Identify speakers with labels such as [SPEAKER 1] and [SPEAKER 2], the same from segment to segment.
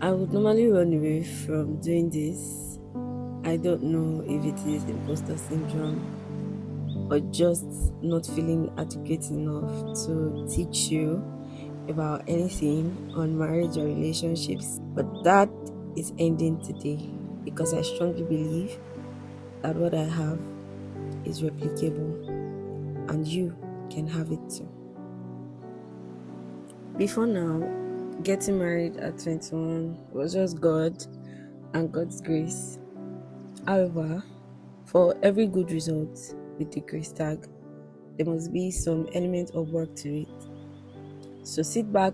[SPEAKER 1] I would normally run away from doing this. I don't know if it is imposter syndrome or just not feeling adequate enough to teach you about anything on marriage or relationships. But that is ending today because I strongly believe that what I have is replicable and you can have it too. Before now, getting married at 21 was just God and God's grace. However, for every good result with the grace tag, there must be some element of work to it. So sit back,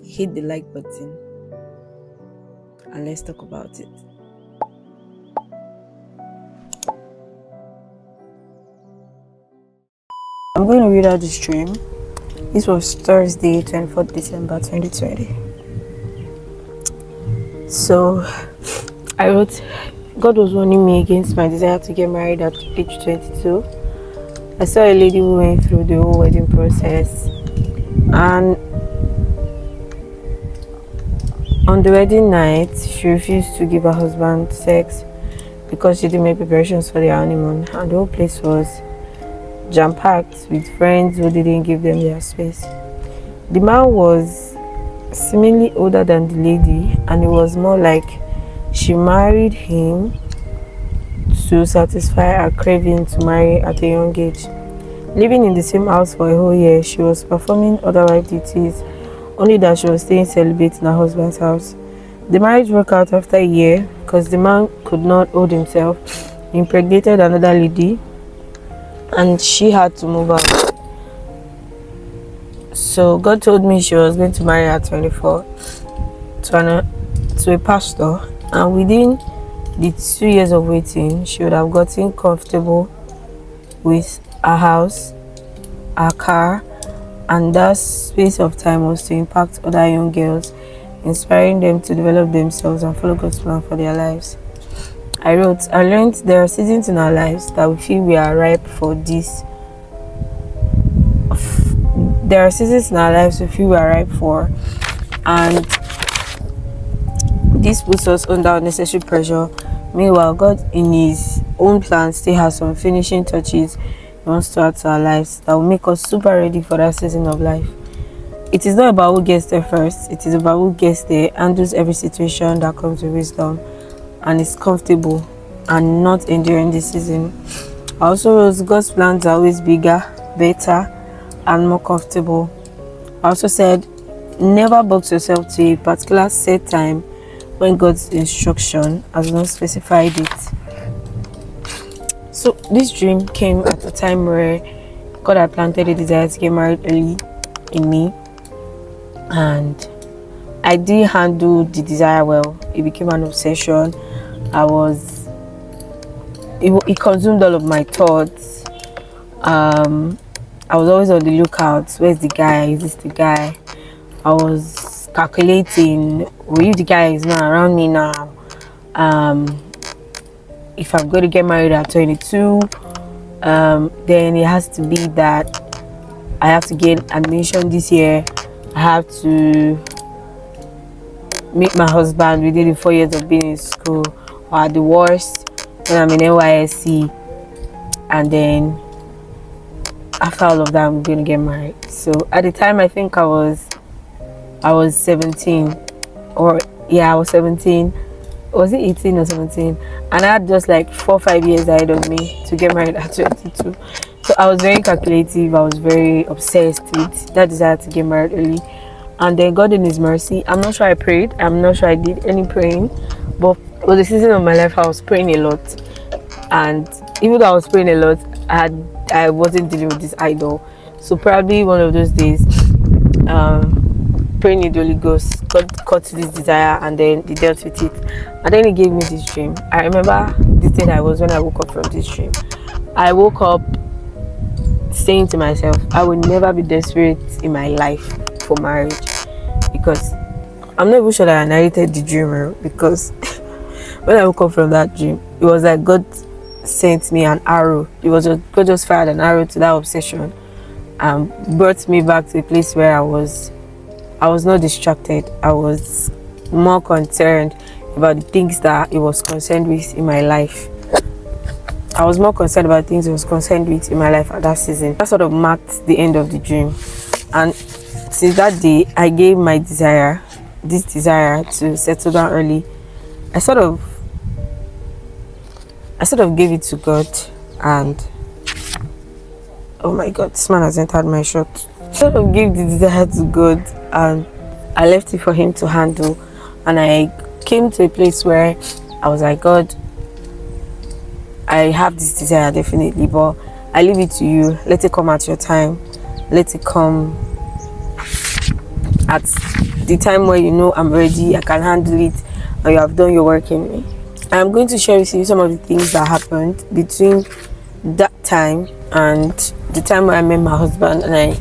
[SPEAKER 1] hit the like button, and let's talk about it.
[SPEAKER 2] I'm going to read out the stream. This was Thursday, 24th December 2020. So I wrote, God was warning me against my desire to get married at age 22. I saw a lady who went through the whole wedding process, and on the wedding night, she refused to give her husband sex because she didn't make preparations for the honeymoon, and the whole place was jam-packed with friends who didn't give them their space. The man was seemingly older than the lady, and it was more like she married him to satisfy her craving to marry at a young age. Living in the same house for a whole year, she was performing other wife duties, only that she was staying celibate in her husband's house. The marriage broke out after a year because the man could not hold himself, impregnated another lady, and she had to move out. So God told me she was going to marry at 24 to a pastor, and within the 2 years of waiting, she would have gotten comfortable with her house, her car, and that space of time was to impact other young girls, inspiring them to develop themselves and follow God's plan for their lives. I wrote, I learned there are seasons in our lives that we feel we are ripe for this. There are seasons in our lives we feel we are ripe for, and this puts us under unnecessary pressure. Meanwhile, God, in His own plan, still has some finishing touches He wants to add to our lives that will make us super ready for that season of life. It is not about who gets there first, it is about who gets there, handles every situation that comes with wisdom, and is comfortable and not enduring this season. I also wrote, God's plans are always bigger, better, and more comfortable. I also said, never box yourself to a particular set time when God's instruction has not specified it. So this dream came at a time where God had planted a desire to get married early in me, and I didn't handle the desire well. It became an obsession. It consumed all of my thoughts. I was always on the lookout. Where's the guy? Is this the guy? I was calculating, if the guy is not around me now, if I'm going to get married at 22, then it has to be that I have to get admission this year. I have to meet my husband within the 4 years of being in school, or at the worst, when I'm in NYSC, and then after all of that, I'm going to get married. So at the time, I think I was 17, or yeah, I was 17. Was it 18 or 17? And I had just like 4 or 5 years ahead of me to get married at 22. So I was very calculative. I was very obsessed with that desire to get married early. And then God in His mercy, I'm not sure I prayed. I'm not sure I did any praying. But for the season of my life, I was praying a lot. And even though I was praying a lot, I wasn't dealing with this idol. So probably one of those days, praying in the Holy Ghost, God caught this desire, and then He dealt with it. And then He gave me this dream. I remember the day I was when I woke up from this dream. I woke up saying to myself, I will never be desperate in my life for marriage, because I'm not even sure that I narrated the dream, because when I woke up from that dream, it was like God sent me an arrow. God just fired an arrow to that obsession and brought me back to a place where I was not distracted. I was more concerned about the things that he was concerned with in my life. I was more concerned about things he was concerned with in my life at that season. That sort of marked the end of the dream. And since that day, I gave this desire to settle down early. I sort of gave it to God, and oh my God, this man has entered my shot. I sort of gave the desire to God, and I left it for him to handle. And I came to a place where I was like, God, I have this desire definitely, but I leave it to you. Let it come at your time. Let it come at the time where you know I'm ready, I can handle it, and you have done your work in me. I'm going to share with you some of the things that happened between that time and the time where I met my husband and I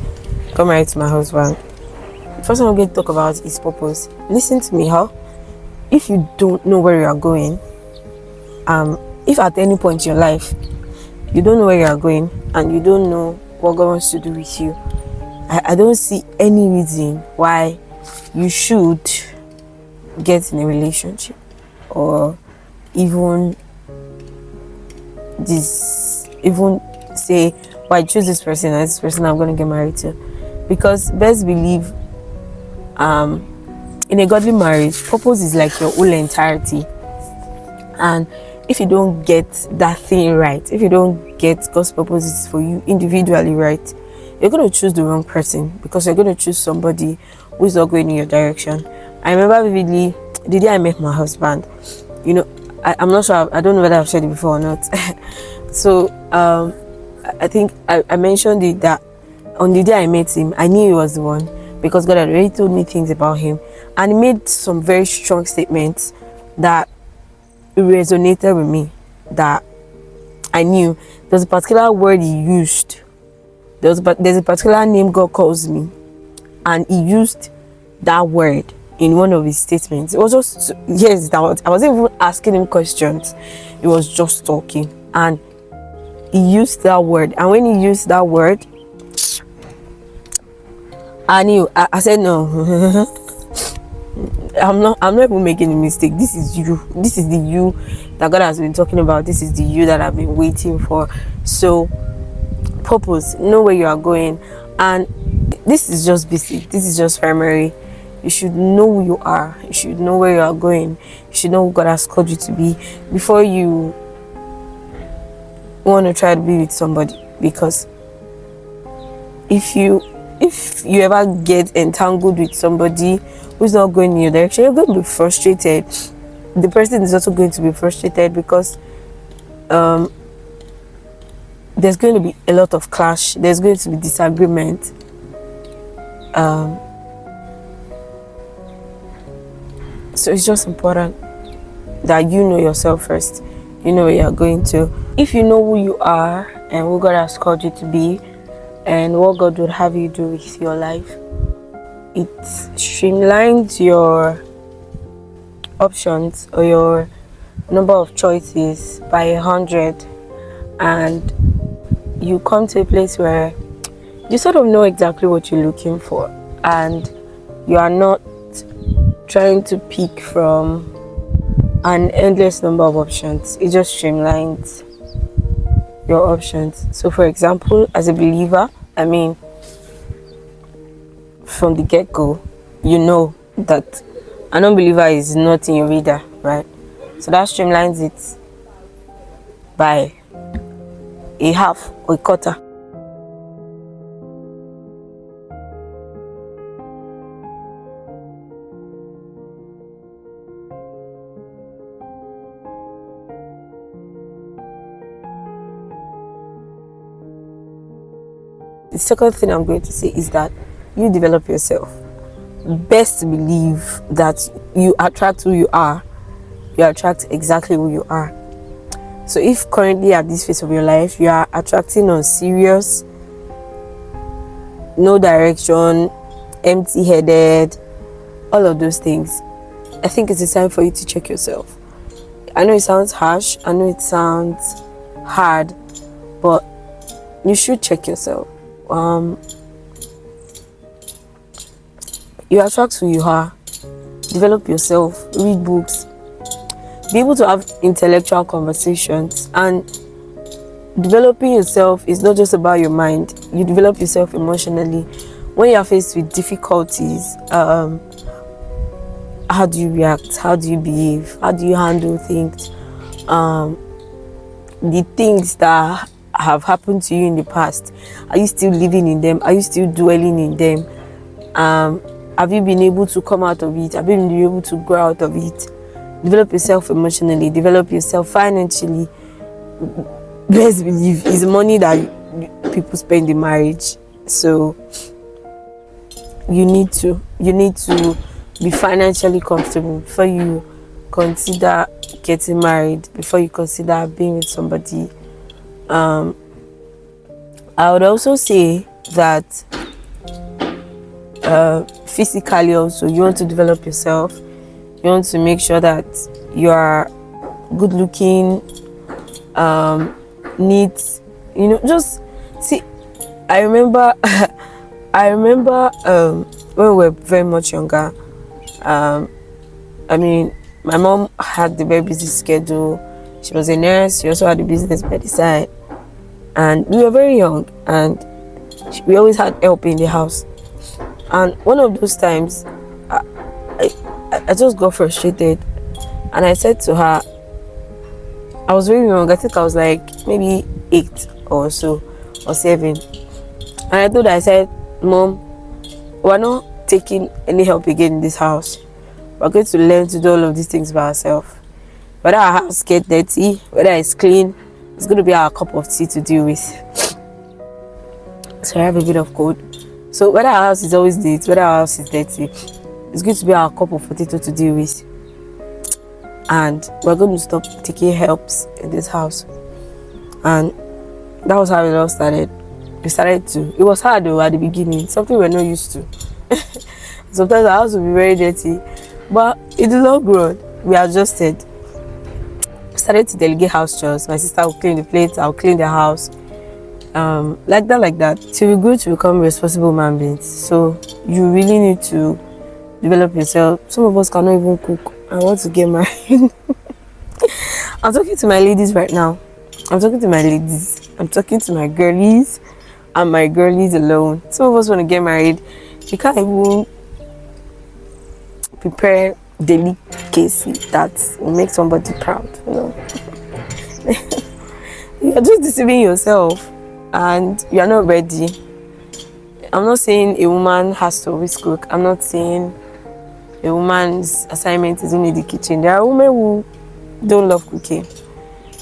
[SPEAKER 2] got married to my husband. The first thing I'm going to talk about is purpose. Listen to me, how if you don't know where you are going, if at any point in your life you don't know where you are going and you don't know what God wants to do with you, I don't see any reason why you should get in a relationship or even say, well, I choose this person and this person I'm going to get married to. Because best believe in a godly marriage, purpose is like your whole entirety. And if you don't get that thing right, if you don't get God's purposes for you individually right, you're going to choose the wrong person, because you're going to choose somebody who is not going in your direction. I remember vividly the day I met my husband. You know, I'm not sure, I don't know whether I've said it before or not. So I think I mentioned it that on the day I met him, I knew he was the one, because God had already told me things about him, and he made some very strong statements that resonated with me, that I knew there's a particular word he used. There's a particular name God calls me, and he used that word in one of his statements. It was just, yes, that was, I wasn't even asking him questions. He was just talking, and he used that word. And when he used that word, I knew. I said no. I'm not even making a mistake. This is you. This is the you that God has been talking about. This is the you that I've been waiting for. So, purpose, know where you are going. And this is just basic. This is just primary. You should know who you are. You should know where you are going. You should know who God has called you to be before you want to try to be with somebody. Because if you ever get entangled with somebody who's not going in your direction, you're going to be frustrated. The person is also going to be frustrated, because there's going to be a lot of clash. There's going to be disagreement. So it's just important that you know yourself first. You know where you're going to. If you know who you are and who God has called you to be, and what God would have you do with your life, it streamlines your options or your number of choices by 100, and you come to a place where you sort of know exactly what you're looking for, and you are not trying to pick from an endless number of options. It just streamlines your options. So for example, as a believer, I mean, from the get-go, you know that an unbeliever is not in your radar, right? So that streamlines it by a half or a quarter. The second thing I'm going to say is that you develop yourself. Best believe that you attract who you are. You attract exactly who you are. So if currently at this phase of your life you are attracting unserious, no direction, empty-headed, all of those things, I think it's a time for you to check yourself. I know it sounds harsh, I know it sounds hard, but you should check yourself. You attract who you are. develop yourself, read books, be able to have intellectual conversations. And developing yourself is not just about your mind. You develop yourself emotionally. When you are faced with difficulties, how do you react? How do you behave? How do you handle things? The things that have happened to you in the past, are you still living in them? Are you still dwelling in them? Have you been able to come out of it? Have you been able to grow out of it? Develop yourself emotionally, develop yourself financially. Best believe is money that people spend in marriage. So you need to be financially comfortable before you consider getting married, before you consider being with somebody. I would also say that physically also, you want to develop yourself. You want to make sure that you are good looking, neat, just see. I remember when we were very much younger, my mom had a very busy schedule. She was a nurse. She also had a business by the side, and we were very young, and we always had help in the house. And one of those times, I just got frustrated, and I said to her, I was very young. I think I was like maybe 8 or so, or 7. And I told her, I said, Mom, we're not taking any help again in this house. We're going to learn to do all of these things by ourselves. Whether our house gets dirty, whether it's clean, it's going to be our cup of tea to deal with. So I have a bit of cold. So whether our house is always neat, whether our house is dirty, it's going to be our cup of potato to deal with. And we're going to stop taking helps in this house. And that was how it all started. It was hard though at the beginning, something we're not used to. Sometimes our house will be very dirty, but it is all grown. We adjusted. Started to delegate house chores. My sister will clean the plates, I'll clean the house. Like that. Till we grew to become responsible human beings. So you really need to develop yourself. Some of us cannot even cook. I want to get married. I'm talking to my ladies right now. I'm talking to my girlies, and my girlies alone. Some of us want to get married. You can't even prepare delicacy that will make somebody proud, You're just deceiving yourself, and you're not ready. I'm not saying a woman has to always cook. I'm not saying a woman's assignment is only the kitchen. There are women who don't love cooking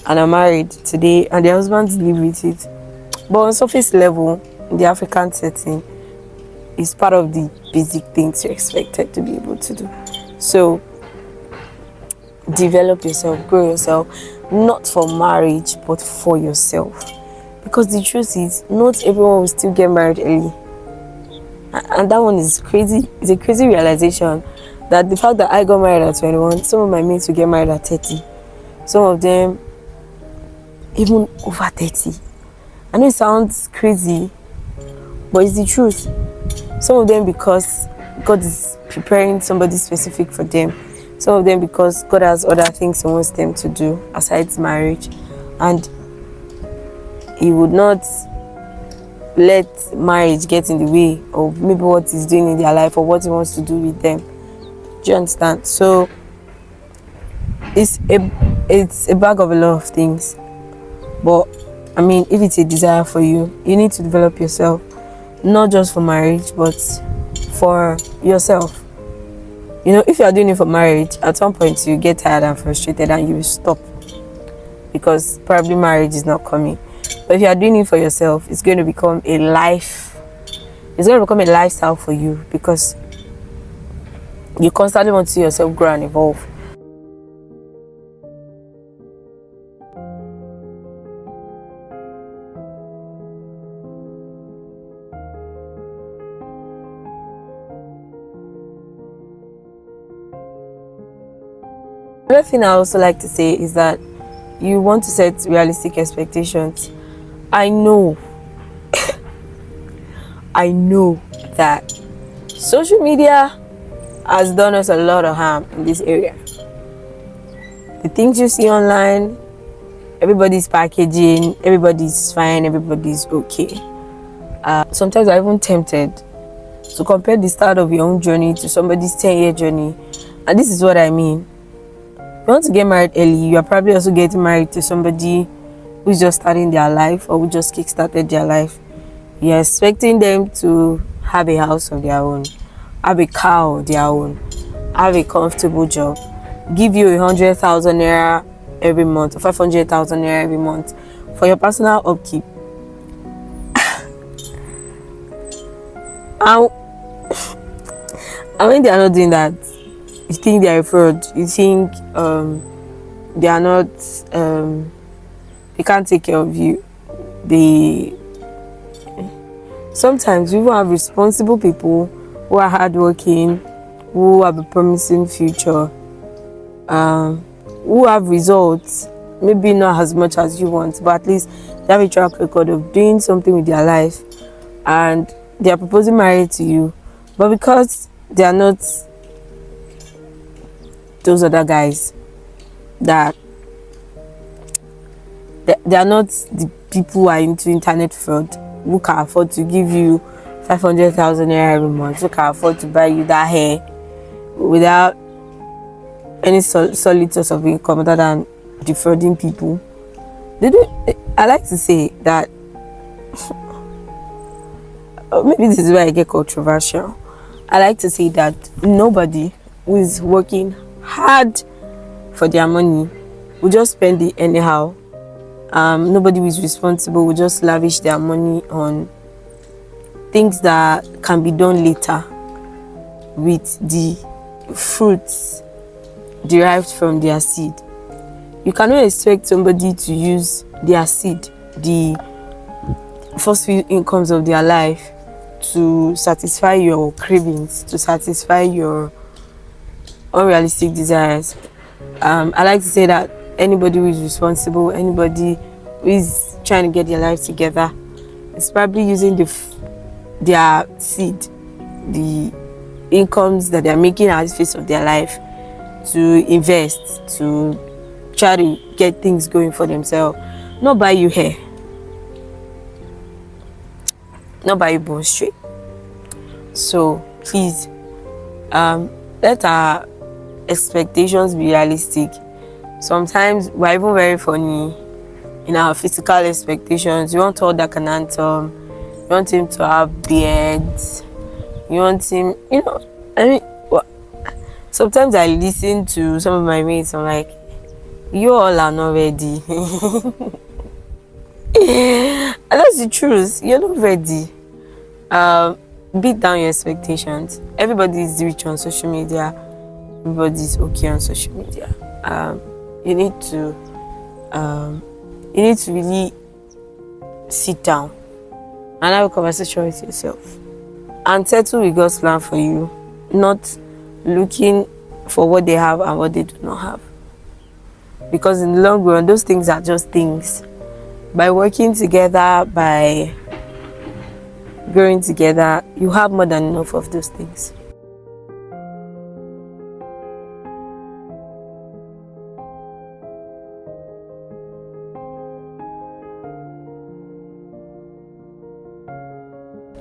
[SPEAKER 2] and are married today, and their husbands live with it. But on surface level, in the African setting, it's part of the basic things you're expected to be able to do. So develop yourself, grow yourself, not for marriage, but for yourself. Because the truth is, not everyone will still get married early. And that one is crazy. It's a crazy realization that the fact that I got married at 21, some of my mates will get married at 30. Some of them even over 30. I know it sounds crazy, but it's the truth. Some of them because God is preparing somebody specific for them. Some of them because God has other things He wants them to do aside marriage, and He would not let marriage get in the way of maybe what He's doing in their life or what He wants to do with them. Do you understand? So it's a bag of a lot of things. But if it's a desire for you, you need to develop yourself, not just for marriage, but for yourself. If you are doing it for marriage, at some point you get tired and frustrated and you will stop, because probably marriage is not coming. But if you are doing it for yourself, it's going to become a lifestyle for you, because you constantly want to see yourself grow and evolve. Another thing I also like to say is that you want to set realistic expectations. I know that social media has done us a lot of harm in this area. The things you see online, everybody's packaging, everybody's fine, everybody's okay. Sometimes I'm even tempted to compare the start of your own journey to somebody's 10-year journey. And this is what I mean. You want to get married early, you are probably also getting married to somebody who's just starting their life or who just kick-started their life. You're expecting them to have a house of their own, have a car of their own, have a comfortable job, give you 100,000 naira every month or 500,000 naira every month for your personal upkeep. And when they are not doing that, you think they are a fraud. You think they are not, they can't take care of you. Sometimes we even have responsible people who are hardworking, who have a promising future, who have results, maybe not as much as you want, but at least they have a track record of doing something with their life, and they are proposing marriage to you. But because they are not those other guys, that they are not the people who are into internet fraud, who can afford to give you 500,000 naira every month, who can afford to buy you that hair without any solid source of income other than defrauding people. I like to say that maybe this is where I get controversial. I like to say that nobody who is working hard for their money will just spend it anyhow. Nobody who is responsible will just lavish their money on things that can be done later with the fruits derived from their seed. You cannot expect somebody to use their seed, the first few incomes of their life, to satisfy your cravings, to satisfy your unrealistic desires. I like to say that anybody who is responsible, anybody who is trying to get their life together, is probably using their seed, the incomes that they are making at the face of their life, to invest, to try to get things going for themselves. Not buy you hair, not buy you bone straight. So please, let our expectations be realistic. Sometimes we're even very funny in our physical expectations. You want all that can anthem, you want him to have beards, you want him, sometimes I listen to some of my mates, I'm like, you all are not ready. And that's the truth, you're not ready. Beat down your expectations. Everybody is rich on social media, everybody's okay on social media. You need to really sit down and have a conversation with yourself and settle with God's plan for you, not looking for what they have and what they do not have. Because in the long run, those things are just things. By working together, by growing together, you have more than enough of those things.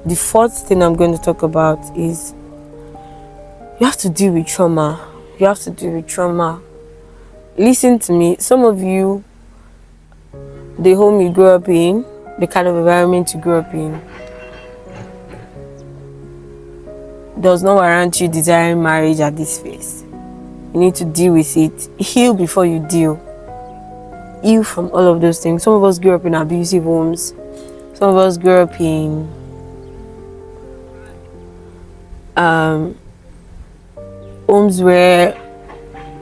[SPEAKER 2] The fourth thing I'm going to talk about is you have to deal with trauma. You have to deal with trauma. Listen to me. Some of you, the home you grew up in, the kind of environment you grew up in, does not warrant you desiring marriage at this phase. You need to deal with it. Heal before you deal. Heal from all of those things. Some of us grew up in abusive homes. Some of us grew up in homes where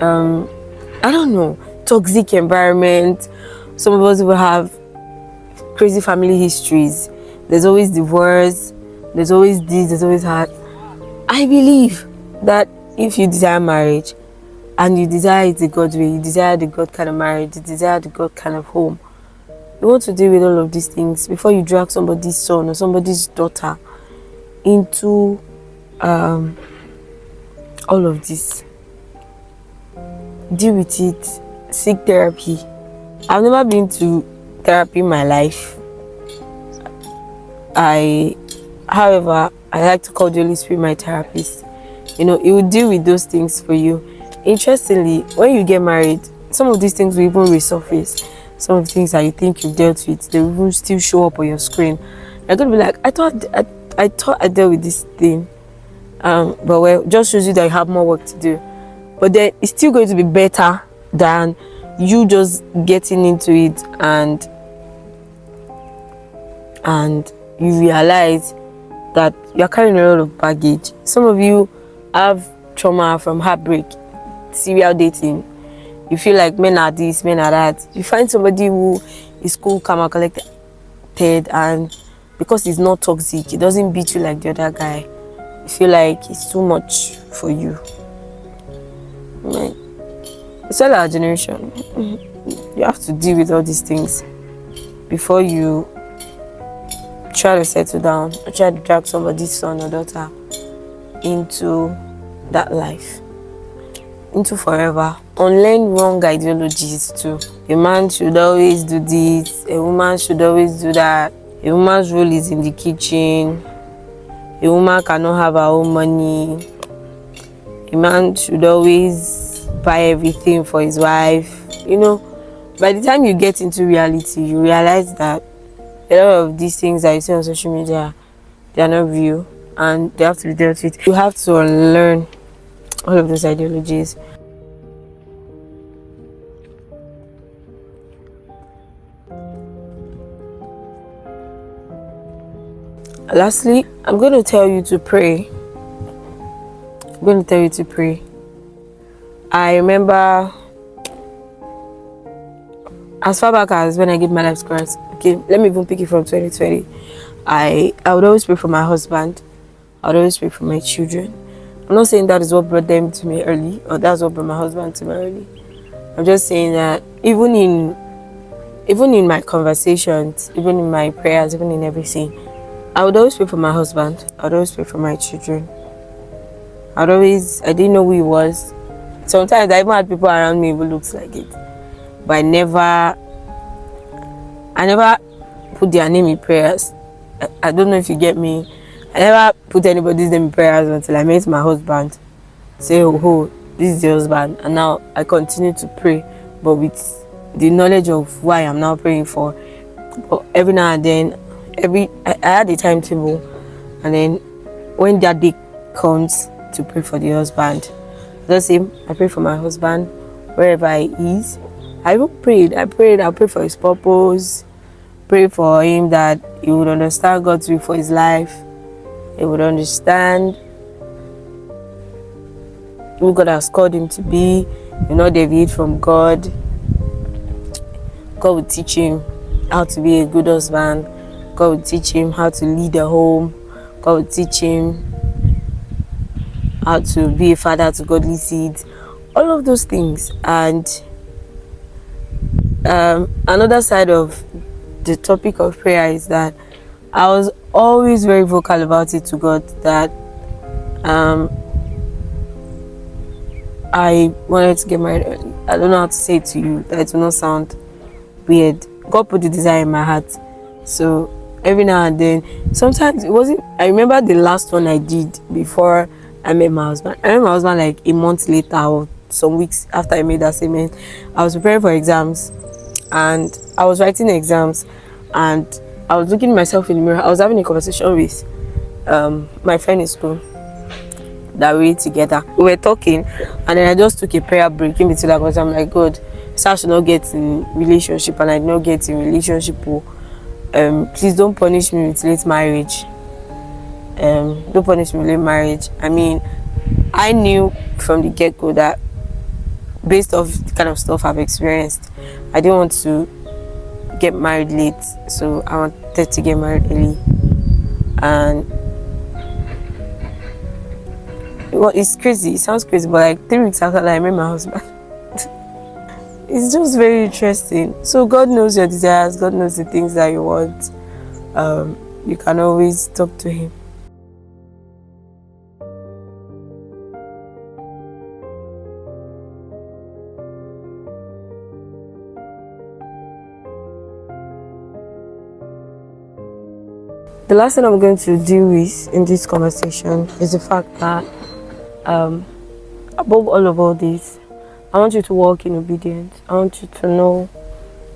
[SPEAKER 2] I don't know, toxic environment. Some of us will have crazy family histories. There's always divorce, there's always this, there's always that. I believe that if you desire marriage and you desire it the God way, you desire the God kind of marriage, you desire the God kind of home, you want to deal with all of these things before you drag somebody's son or somebody's daughter into all of this. Deal with it. Seek therapy. I've never been to therapy in my life. However, I like to call the Holy Spirit my therapist. It will deal with those things for you. Interestingly, when you get married, some of these things will even resurface. Some of the things that you think you've dealt with, they will even still show up on your screen. You're gonna be like, I thought I dealt with this thing. But well, just shows you that you have more work to do. But then it's still going to be better than you just getting into it and you realize that you're carrying a lot of baggage. Some of you have trauma from heartbreak, serial dating. You feel like men are this, men are that. You find somebody who is cool, calm, and collected, and because he's not toxic, he doesn't beat you like the other guy. You feel like it's too much for you. It's all our generation. You have to deal with all these things before you try to settle down or try to drag somebody's son or daughter into that life, into forever. Unlearn wrong ideologies too. A man should always do this, a woman should always do that. A woman's role is in the kitchen. A woman cannot have her own money. A man should always buy everything for his wife. By the time you get into reality, you realize that a lot of these things that you see on social media, they are not real and they have to be dealt with. You have to unlearn all of those ideologies. Lastly, I'm going to tell you to pray. I remember as far back as when I gave my life to Christ. Okay, let me even pick it from 2020. I would always pray for my husband. I would always pray for my children. I'm not saying that is what brought them to me early, or that's what brought my husband to me early. I'm just saying that even in my conversations, even in my prayers, even in everything, I would always pray for my husband. I would always pray for my children. I didn't know who he was. Sometimes I even had people around me who looked like it. But I never put their name in prayers. I don't know if you get me. I never put anybody's name in prayers until I met my husband. Say, oh, this is your husband. And now I continue to pray, but with the knowledge of who I am now praying for. But every now and then, I had a timetable, and then when that day comes to pray for the husband, the same, I pray for my husband wherever he is. I even prayed. I pray for his purpose, pray for him that he would understand God's will for his life. He would understand who God has called him to be, not deviate from God. God will teach him how to be a good husband. God will teach him how to lead a home. God will teach him how to be a father to godly seeds. All of those things. And another side of the topic of prayer is that I was always very vocal about it to God that I wanted to get married early. I don't know how to say it to you that it will not sound weird. God put the desire in my heart. So every now and then, sometimes it wasn't. I remember the last one I did before I met my husband. I met my husband like a month later or some weeks after I made that statement. I was preparing for exams and I was writing exams and I was looking at myself in the mirror. I was having a conversation with my friend in school that we were together. We were talking and then I just took a prayer break in between that because I'm like, God, so I should not get in relationship and I did not get in relationship. Please don't punish me with late marriage. Don't punish me with late marriage. I mean, I knew from the get-go that based off the kind of stuff I've experienced, I didn't want to get married late, so I wanted to get married early. And well, it's crazy, it sounds crazy, but like 3 weeks after that I met my husband. It's just very interesting. So God knows your desires, God knows the things that you want. You can always talk to him. The last thing I'm going to deal with in this conversation is the fact that above all this, I want you to walk in obedience. I want you to know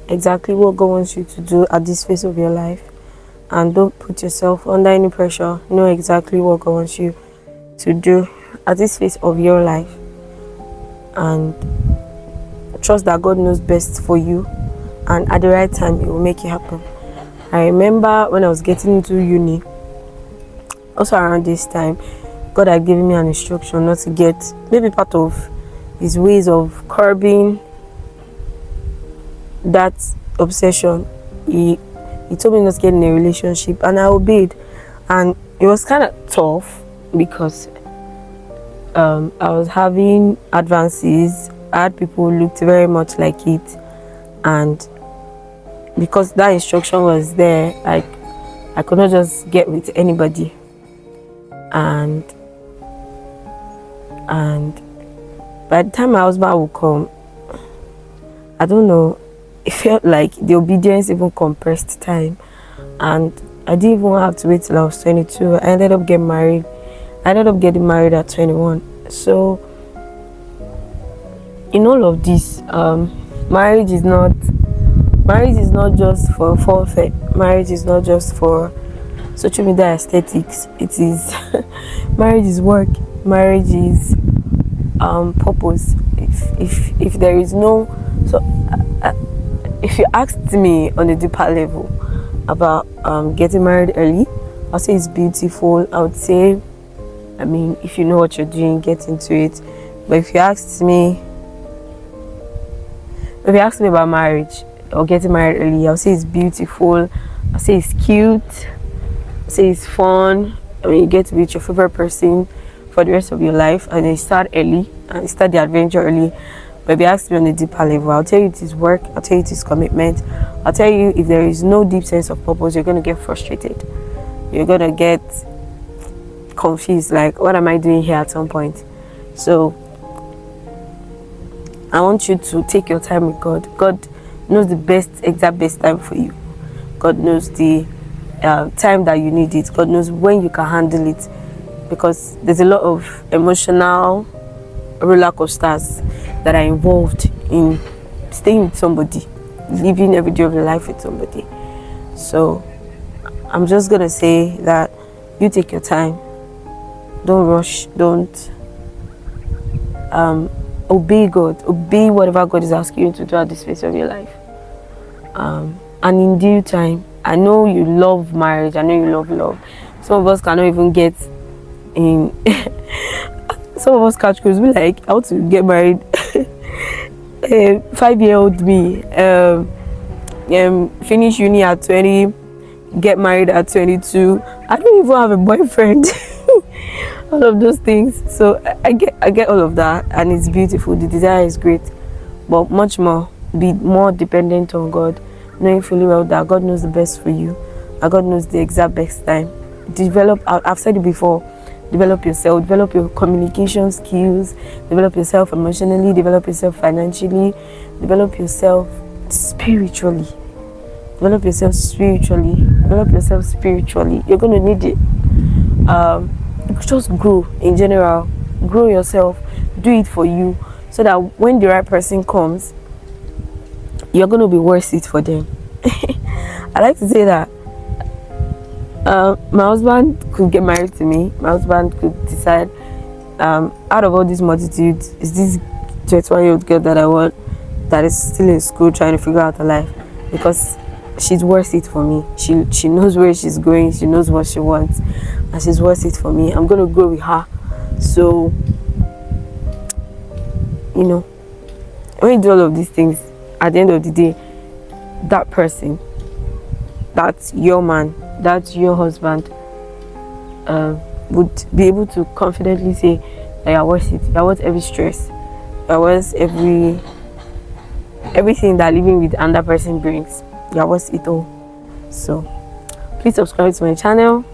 [SPEAKER 2] exactly what God wants you to do at this phase of your life, and don't put yourself under any pressure. Know exactly what God wants you to do at this phase of your life, and trust that God knows best for you, and at the right time it will make it happen. I remember when I was getting into uni, also around this time, God had given me an instruction not to get, maybe part of his ways of curbing that obsession. He told me not to get in a relationship, and I obeyed. And it was kind of tough because I was having advances. I had people who looked very much like it, and because that instruction was there, I could not just get with anybody. And by the time my husband would come, I don't know, it felt like the obedience even compressed time, and I didn't even have to wait till I was 22. I ended up getting married. I ended up getting married at 21. So in all of this, marriage is not just for forfeit. Marriage is not just for social media aesthetics. It is marriage is work. Marriage is purpose. If there is no, so if you asked me on a deeper level about getting married early, I'll say it's beautiful. I would say, I mean, if you know what you're doing, get into it. But if you asked me about marriage or getting married early, I'll say it's beautiful. I'll say it's cute. I'll say it's fun. I mean, you get to be with your favorite person for the rest of your life, and then you start early and you start the adventure early. But if you ask me on a deeper level, I'll tell you it is work. I'll tell you it is commitment. I'll tell you, if there is no deep sense of purpose, you're going to get frustrated. You're going to get confused, like, what am I doing here at some point? So I want you to take your time with God. God knows the exact best time for you. God knows the time that you need it. God knows when you can handle it, because there's a lot of emotional roller coasters that are involved in staying with somebody, living every day of your life with somebody. So I'm just gonna say that you take your time. Don't rush. Don't obey God. Obey whatever God is asking you to do at this phase of your life. And in due time, I know you love marriage. I know you love love. Some of us cannot even get in. Some of us catch cruise. Be like, I want to get married. 5-year-old me. Finish uni at 20. Get married at 22. I don't even have a boyfriend. All of those things. So I get all of that, and it's beautiful. The desire is great, but much more, be more dependent on God, knowing fully well that God knows the best for you, and God knows the exact best time. Develop. I've said it before. Develop yourself. Develop your communication skills. Develop yourself emotionally. Develop yourself financially. Develop yourself spiritually. Develop yourself spiritually. Develop yourself spiritually. You're going to need it. Just grow in general. Grow yourself. Do it for you, so that when the right person comes, you're going to be worth it for them. I like to say that my husband could get married to me. My husband could decide, out of all this multitude, is this 21-year-old girl that I want, that is still in school trying to figure out her life, because she's worth it for me. She knows where she's going. She knows what she wants, and she's worth it for me. I'm going to grow with her. So, you know, when you do all of these things, at the end of the day, that person, that's your man, that's your husband, would be able to confidently say that you're worth it. You're worth every stress. You're worth everything that living with another person brings. You're worth it all. So please subscribe to my channel,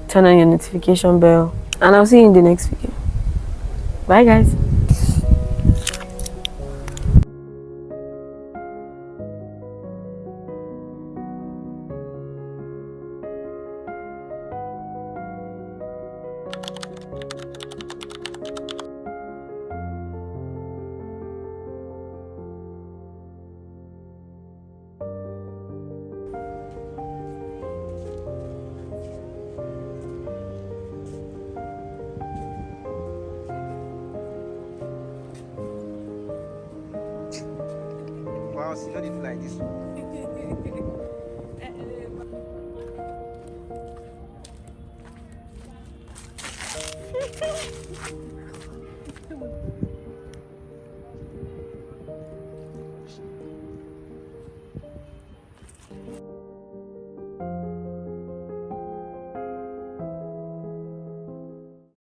[SPEAKER 2] turn on your notification bell, and I'll see you in the next video. Bye guys.
[SPEAKER 3] bounce, you know they do like this.